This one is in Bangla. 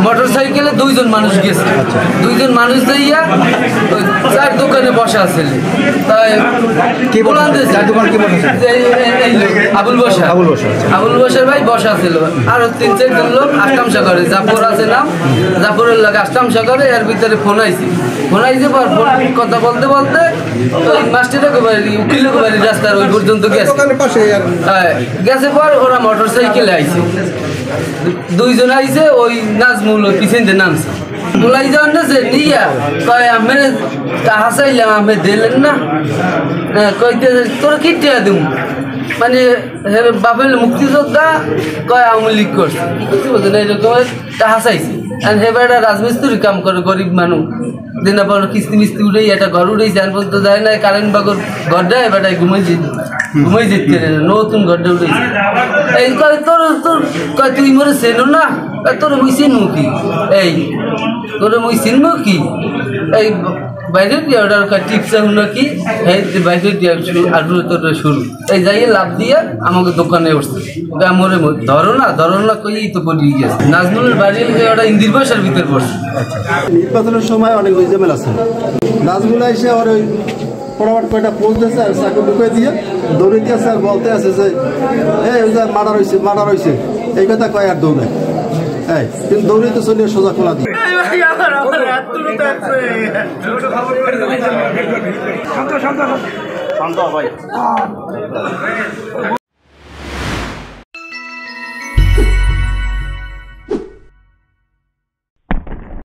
মোটরসাইকেলে দুইজন মানুষ গেছে, দুইজন মানুষ যাইয়া চার দোকানে বসা আছে। তাই কি বলান আবুল বসার ভাই বসা ছিল, আর 3-4 লোক আষ্টামশা করে। জাফর আছে নাম, জাফরের লোক আষ্টামশা করে। এর ভিতরে ফোন আইছে পর কথা বলতে বলতে ওই মাস্টারের বাড়ি, উকিলের বাড়ি রাস্তার ওই পর্যন্ত গেছে। গেছে পর ওরা মোটর সাইকেলে আইছে, দুইজন আইছে। ওই নাজমুল পিছন দিয়ে নামছে, বলাই যাওয়ার নাছে নিয়া কয় আমি হাসাইলাম, আমি দিলেন না, কইতে তোরা কি টিয়া দিব, মানে বাপের মুক্তিযোদ্ধা কয় আওয়ামী লীগ করছে, বুঝতে পারছেন? এইরকম হাসাইছে। হেবাটা রাজমিস্ত্রি কাম করে, গরিব মানুষ, দিন পর কিস্তি মিস্তি উঠে একটা ঘর উঠেছে, আর বলতে যায় না কারেন্ট বাগর ঘরটা এবারটাই ঘুমাই যেতে নতুন ঘরটা উঠেছে। এই কয় তোর তোর কয় তুই মরে চেনো না, তোর মুই চিনবো কি, এই তোর মুই চিনবো কি, এই বাইরে ওটার টিপসা হলো কি, এই বাইরে আর তোর শুরু এই যাইয়ে লাভ দিয়ে আমাকে দোকানে উঠছে। মরে ধরো না কই তো পড়ে গেছে। নাজমুলের বাড়ি ওটা ইন্দির বসার ভিতরে পড়ছে। নির্বাচনের সময় অনেক ঝামেলা আছে। নাজমুল এসে আর ওই ফটাফট কয়টা পোস্ট দিয়েছে, আর চাকরি ঢুকে দিয়ে দৌড়ে দিয়েছে, আর বলতে আছে যে এই মার্ডার হয়েছে এই কথা কয়, আর দৌড়ায়। হ্যাঁ, কিন্তু দৌড়াইতে চলে সোজা খোলা দিয়ে শান্ত ভাই।